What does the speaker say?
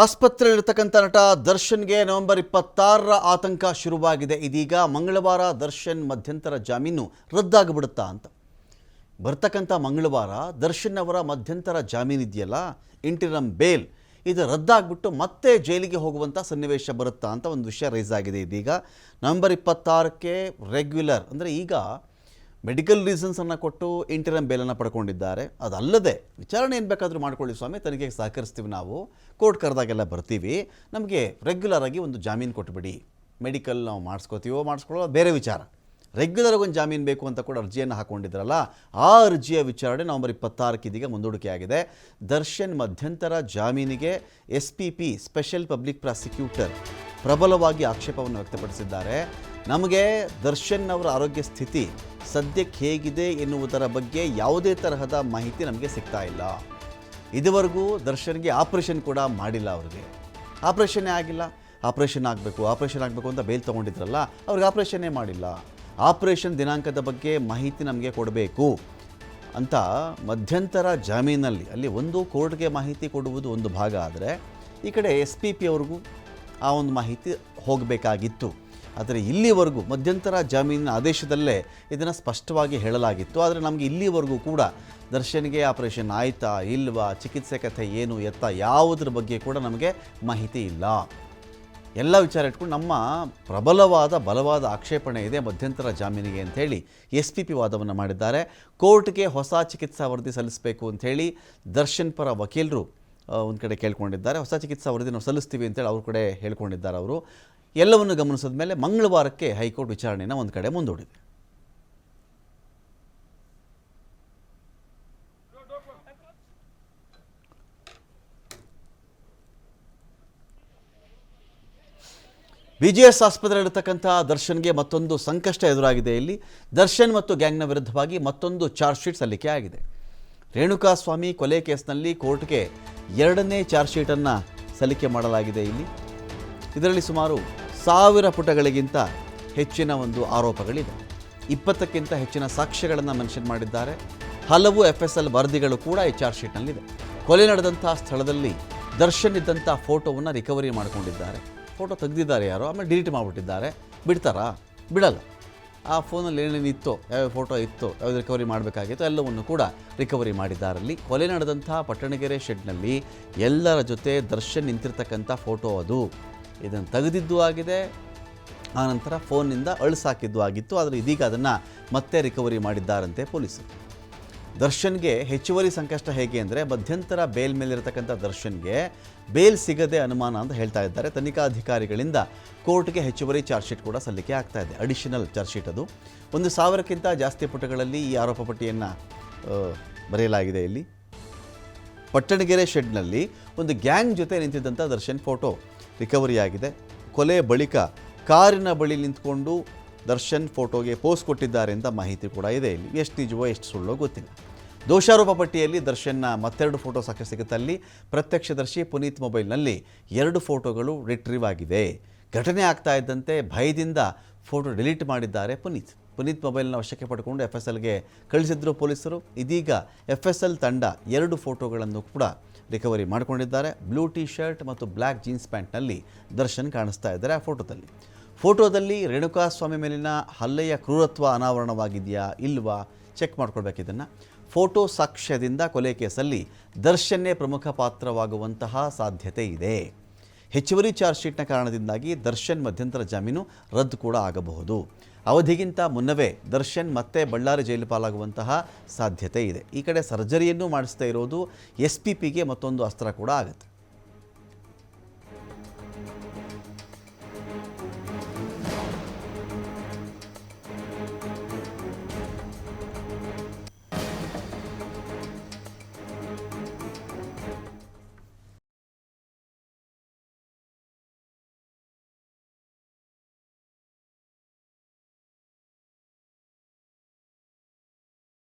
ಆಸ್ಪತ್ರೆಯಲ್ಲಿರ್ತಕ್ಕಂಥ ನಟ ದರ್ಶನ್ಗೆ ನವೆಂಬರ್ 26ರ ಆತಂಕ ಶುರುವಾಗಿದೆ. ಇದೀಗ ಮಂಗಳವಾರ ದರ್ಶನ್ ಮಧ್ಯಂತರ ಜಾಮೀನು ರದ್ದಾಗಿಬಿಡುತ್ತಾ ಅಂತ. ಬರ್ತಕ್ಕಂಥ ಮಂಗಳವಾರ ದರ್ಶನ್ ಅವರ ಮಧ್ಯಂತರ ಜಾಮೀನು ಇದೆಯಲ್ಲ, ಇಂಟಿರಮ್ ಬೇಲ್, ಇದು ರದ್ದಾಗ್ಬಿಟ್ಟು ಮತ್ತೆ ಜೈಲಿಗೆ ಹೋಗುವಂಥ ಸನ್ನಿವೇಶ ಬರುತ್ತಾ ಅಂತ ಒಂದು ವಿಷಯ ರೈಸ್ ಆಗಿದೆ. ಇದೀಗ ನವೆಂಬರ್ 26ಕ್ಕೆ ರೆಗ್ಯುಲರ್ ಅಂದರೆ ಈಗ ಮೆಡಿಕಲ್ ರೀಸನ್ಸನ್ನು ಕೊಟ್ಟು ಇಂಟಿರಮ್ ಬೇಲನ್ನು ಪಡ್ಕೊಂಡಿದ್ದಾರೆ. ಅದಲ್ಲದೆ ವಿಚಾರಣೆ ಏನು ಬೇಕಾದರೂ ಮಾಡ್ಕೊಳ್ಳಿ ಸ್ವಾಮಿ, ತನಿಖೆಗೆ ಸಹಕರಿಸ್ತೀವಿ, ನಾವು ಕೋರ್ಟ್ ಕರೆದಾಗೆಲ್ಲ ಬರ್ತೀವಿ, ನಮಗೆ ರೆಗ್ಯುಲರಾಗಿ ಒಂದು ಜಾಮೀನು ಕೊಟ್ಟುಬಿಡಿ. ಮೆಡಿಕಲ್ ನಾವು ಮಾಡಿಸ್ಕೊಳ್ಳೋ ಬೇರೆ ವಿಚಾರ. ರೆಗ್ಯುಲರಾಗಿ ಒಂದು ಜಾಮೀನು ಬೇಕು ಅಂತ ಕೂಡ ಅರ್ಜಿಯನ್ನು ಹಾಕ್ಕೊಂಡಿದ್ರಲ್ಲ, ಆ ಅರ್ಜಿಯ ವಿಚಾರಣೆ ನವೆಂಬರ್ 26ಕ್ಕೆ ಇದೀಗ ಮುಂದೂಡಿಕೆಯಾಗಿದೆ. ದರ್ಶನ್ ಮಧ್ಯಂತರ ಜಾಮೀನಿಗೆ SPP ಸ್ಪೆಷಲ್ ಪಬ್ಲಿಕ್ ಪ್ರಾಸಿಕ್ಯೂಟರ್ ಪ್ರಬಲವಾಗಿ ಆಕ್ಷೇಪವನ್ನು ವ್ಯಕ್ತಪಡಿಸಿದ್ದಾರೆ. ನಮಗೆ ದರ್ಶನ್ ಅವರ ಆರೋಗ್ಯ ಸ್ಥಿತಿ ಸದ್ಯಕ್ಕೆ ಹೇಗಿದೆ ಎನ್ನುವುದರ ಬಗ್ಗೆ ಯಾವುದೇ ತರಹದ ಮಾಹಿತಿ ನಮಗೆ ಸಿಗ್ತಾ ಇಲ್ಲ. ಇದುವರೆಗೂ ದರ್ಶನ್ಗೆ ಆಪರೇಷನ್ ಕೂಡ ಮಾಡಿಲ್ಲ. ಅವ್ರಿಗೆ ಆಪರೇಷನ್ನೇ ಆಗಿಲ್ಲ. ಆಪರೇಷನ್ ಆಗಬೇಕು ಅಂತ ಬೇಲ್ ತೊಗೊಂಡಿದ್ರಲ್ಲ, ಅವ್ರಿಗೆ ಆಪರೇಷನ್ನೇ ಮಾಡಿಲ್ಲ. ಆಪರೇಷನ್ ದಿನಾಂಕದ ಬಗ್ಗೆ ಮಾಹಿತಿ ನಮಗೆ ಕೊಡಬೇಕು ಅಂತ ಮಧ್ಯಂತರ ಜಾಮೀನಲ್ಲಿ ಅಲ್ಲಿ ಒಂದು ಕೋರ್ಟ್ಗೆ ಮಾಹಿತಿ ಕೊಡುವುದು ಒಂದು ಭಾಗ ಆದರೆ, ಈ ಕಡೆ SPP ಅವ್ರಿಗೂ ಆ ಒಂದು ಮಾಹಿತಿ ಹೋಗಬೇಕಾಗಿತ್ತು. ಆದರೆ ಇಲ್ಲಿವರೆಗೂ ಮಧ್ಯಂತರ ಜಾಮೀನಿನ ಆದೇಶದಲ್ಲೇ ಇದನ್ನು ಸ್ಪಷ್ಟವಾಗಿ ಹೇಳಲಾಗಿತ್ತು. ಆದರೆ ನಮಗೆ ಇಲ್ಲಿವರೆಗೂ ಕೂಡ ದರ್ಶನ್ಗೆ ಆಪರೇಷನ್ ಆಯಿತಾ ಇಲ್ವಾ, ಚಿಕಿತ್ಸೆ ಕಥೆ ಏನು ಎತ್ತ ಯಾವುದ್ರ ಬಗ್ಗೆ ಕೂಡ ನಮಗೆ ಮಾಹಿತಿ ಇಲ್ಲ. ಎಲ್ಲ ವಿಚಾರ ಇಟ್ಕೊಂಡು ನಮ್ಮ ಬಲವಾದ ಆಕ್ಷೇಪಣೆ ಇದೆ ಮಧ್ಯಂತರ ಜಾಮೀನಿಗೆ ಅಂಥೇಳಿ SPP ವಾದವನ್ನು ಮಾಡಿದ್ದಾರೆ. ಕೋರ್ಟ್ಗೆ ಹೊಸ ಚಿಕಿತ್ಸಾ ವರದಿ ಸಲ್ಲಿಸಬೇಕು ಅಂಥೇಳಿ ದರ್ಶನ್ ಪರ ವಕೀಲರು ಒಂದು ಕಡೆ ಕೇಳ್ಕೊಂಡಿದ್ದಾರೆ. ಹೊಸ ಚಿಕಿತ್ಸಾ ವರದಿ ನಾವು ಸಲ್ಲಿಸ್ತೀವಿ ಅಂತೇಳಿ ಅವ್ರ ಕಡೆ ಹೇಳ್ಕೊಂಡಿದ್ದಾರೆ. ಅವರು ಎಲ್ಲವನ್ನು ಗಮನಿಸಿದ ಮೇಲೆ ಮಂಗಳವಾರಕ್ಕೆ ಹೈಕೋರ್ಟ್ ವಿಚಾರಣೆಯನ್ನು ಒಂದು ಕಡೆ ಮುಂದೂಡಿದೆ. BGS ಆಸ್ಪತ್ರೆಯಲ್ಲಿರ್ತಕ್ಕಂಥ ದರ್ಶನ್ಗೆ ಮತ್ತೊಂದು ಸಂಕಷ್ಟ ಎದುರಾಗಿದೆ. ಇಲ್ಲಿ ದರ್ಶನ್ ಮತ್ತು ಗ್ಯಾಂಗ್ನ ವಿರುದ್ಧವಾಗಿ ಮತ್ತೊಂದು ಚಾರ್ಜ್ ಶೀಟ್ ಸಲ್ಲಿಕೆ ಆಗಿದೆ. ರೇಣುಕಾಸ್ವಾಮಿ ಕೊಲೆ ಕೇಸ್ನಲ್ಲಿ ಕೋರ್ಟ್ಗೆ 2ನೇ ಚಾರ್ಜ್ ಶೀಟನ್ನು ಸಲ್ಲಿಕೆ ಮಾಡಲಾಗಿದೆ. ಇದರಲ್ಲಿ ಸುಮಾರು 1000 ಪುಟಗಳಿಗಿಂತ ಹೆಚ್ಚಿನ ಒಂದು ಆರೋಪಗಳಿದೆ. 20ಕ್ಕಿಂತ ಹೆಚ್ಚಿನ ಸಾಕ್ಷ್ಯಗಳನ್ನು ಮೆನ್ಷನ್ ಮಾಡಿದ್ದಾರೆ. ಹಲವು FSL ವರದಿಗಳು ಕೂಡ ಈ ಚಾರ್ಜ್ ಶೀಟ್ನಲ್ಲಿದೆ. ಕೊಲೆ ನಡೆದಂಥ ಸ್ಥಳದಲ್ಲಿ ದರ್ಶನ್ ಇದ್ದಂಥ ಫೋಟೋವನ್ನು ರಿಕವರಿ ಮಾಡಿಕೊಂಡಿದ್ದಾರೆ. ಫೋಟೋ ತೆಗೆದಿದ್ದಾರೆ ಯಾರೋ, ಆಮೇಲೆ ಡಿಲೀಟ್ ಮಾಡಿಬಿಟ್ಟಿದ್ದಾರೆ. ಬಿಡ್ತಾರಾ? ಬಿಡಲ್ಲ. ಆ ಫೋನಲ್ಲಿ ಏನೇನಿತ್ತೋ, ಯಾವ್ಯಾವ ಫೋಟೋ ಇತ್ತೋ, ಯಾವ್ದು ರಿಕವರಿ ಮಾಡಬೇಕಾಗಿತ್ತೋ ಎಲ್ಲವನ್ನು ಕೂಡ ರಿಕವರಿ ಮಾಡಿದ್ದಾರಲ್ಲಿ. ಕೊಲೆ ನಡೆದಂಥ ಪಟ್ಟಣಗೆರೆ ಶೆಡ್ನಲ್ಲಿ ಎಲ್ಲರ ಜೊತೆ ದರ್ಶನ್ ನಿಂತಿರ್ತಕ್ಕಂಥ ಫೋಟೋ ಅದು. ಇದನ್ನು ತೆಗೆದಿದ್ದು ಆಗಿದೆ, ಆನಂತರ ಫೋನ್ನಿಂದ ಅಳಿಸಾಕಿದ್ದು ಆಗಿತ್ತು. ಆದರೆ ಇದೀಗ ಅದನ್ನು ಮತ್ತೆ ರಿಕವರಿ ಮಾಡಿದ್ದಾರಂತೆ ಪೊಲೀಸರು. ದರ್ಶನ್ಗೆ ಹೆಚ್ಚುವರಿ ಸಂಕಷ್ಟ ಹೇಗೆ ಅಂದರೆ, ಮಧ್ಯಂತರ ಬೇಲ್ ಮೇಲಿರತಕ್ಕಂಥ ದರ್ಶನ್ಗೆ ಬೇಲ್ ಸಿಗದೆ ಅನುಮಾನ ಅಂತ ಹೇಳ್ತಾ ಇದ್ದಾರೆ. ತನಿಖಾಧಿಕಾರಿಗಳಿಂದ ಕೋರ್ಟ್ಗೆ ಹೆಚ್ಚುವರಿ ಚಾರ್ಜ್ ಶೀಟ್ ಕೂಡ ಸಲ್ಲಿಕೆ ಆಗ್ತಾ ಇದೆ. ಅಡಿಷನಲ್ ಚಾರ್ಜ್ ಶೀಟ್ ಅದು. 1000ಕ್ಕಿಂತ ಜಾಸ್ತಿ ಪುಟಗಳಲ್ಲಿ ಈ ಆರೋಪ ಪಟ್ಟಿಯನ್ನು ಬರೆಯಲಾಗಿದೆ. ಇಲ್ಲಿ ಪಟ್ಟಣಗೆರೆ ಶೆಡ್ನಲ್ಲಿ ಒಂದು ಗ್ಯಾಂಗ್ ಜೊತೆ ನಿಂತಿದ್ದಂಥ ದರ್ಶನ್ ಫೋಟೋ ರಿಕವರಿ ಆಗಿದೆ. ಕೊಲೆ ಬಳಿಕ ಕಾರಿನ ಬಳಿ ನಿಂತ್ಕೊಂಡು ದರ್ಶನ್ ಫೋಟೋಗೆ ಪೋಸ್ ಕೊಟ್ಟಿದ್ದಾರೆ ಅಂತ ಮಾಹಿತಿ ಕೂಡ ಇದೆ. ಇಲ್ಲಿ ಎಷ್ಟು ನಿಜವೋ ಎಷ್ಟು ಸುಳ್ಳೋ ಗೊತ್ತಿಲ್ಲ. ದೋಷಾರೋಪ ಪಟ್ಟಿಯಲ್ಲಿ ದರ್ಶನ್ನ ಮತ್ತೆರಡು ಫೋಟೋ ಸಿಗುತ್ತಲ್ಲಿ. ಪ್ರತ್ಯಕ್ಷದರ್ಶಿ ಪುನೀತ್ ಮೊಬೈಲ್ನಲ್ಲಿ 2 ಫೋಟೋಗಳು ರಿಟ್ರೀವ್ ಆಗಿದೆ. ಘಟನೆ ಆಗ್ತಾ ಇದ್ದಂತೆ ಭಯದಿಂದ ಫೋಟೋ ಡಿಲೀಟ್ ಮಾಡಿದ್ದಾರೆ ಪುನೀತ್ ಮೊಬೈಲ್ನ ವಶಕ್ಕೆ ಪಡ್ಕೊಂಡು FSLಗೆ ಕಳಿಸಿದ್ರು ಪೊಲೀಸರು. ಇದೀಗ FSL ತಂಡ 2 ಫೋಟೋಗಳನ್ನು ಕೂಡ ರಿಕವರಿ ಮಾಡಿಕೊಂಡಿದ್ದಾರೆ. ಬ್ಲೂ ಟಿ ಶರ್ಟ್ ಮತ್ತು ಬ್ಲ್ಯಾಕ್ ಜೀನ್ಸ್ ಪ್ಯಾಂಟ್ನಲ್ಲಿ ದರ್ಶನ್ ಕಾಣಿಸ್ತಾ ಇದ್ದಾರೆ. ಆ ಫೋಟೋದಲ್ಲಿ ರೇಣುಕಾಸ್ವಾಮಿ ಮೇಲಿನ ಹಲ್ಲೆಯ ಕ್ರೂರತ್ವ ಅನಾವರಣವಾಗಿದೆಯಾ ಇಲ್ವಾ ಚೆಕ್ ಮಾಡ್ಕೊಳ್ಬೇಕು. ಇದನ್ನು ಫೋಟೋ ಸಾಕ್ಷ್ಯದಿಂದ ಕೊಲೆ ಕೇಸಲ್ಲಿ ದರ್ಶನ್ನೇ ಪ್ರಮುಖ ಪಾತ್ರವಾಗುವಂತಹ ಸಾಧ್ಯತೆ ಇದೆ. ಹೆಚ್ಚುವರಿ ಚಾರ್ಜ್ ಶೀಟ್ನ ಕಾರಣದಿಂದಾಗಿ ದರ್ಶನ್ ಮಧ್ಯಂತರ ಜಾಮೀನು ರದ್ದು ಕೂಡ ಆಗಬಹುದು. ಅವಧಿಗಿಂತ ಮುನ್ನವೇ ದರ್ಶನ್ ಮತ್ತೆ ಬಳ್ಳಾರಿ ಜೈಲು ಪಾಲಾಗುವಂತಹ ಸಾಧ್ಯತೆ ಇದೆ. ಈ ಕಡೆ ಸರ್ಜರಿಯನ್ನು ಮಾಡಿಸ್ತಾ ಇರೋದು SPPಗೆ ಮತ್ತೊಂದು ಅಸ್ತ್ರ ಕೂಡ ಆಗುತ್ತೆ.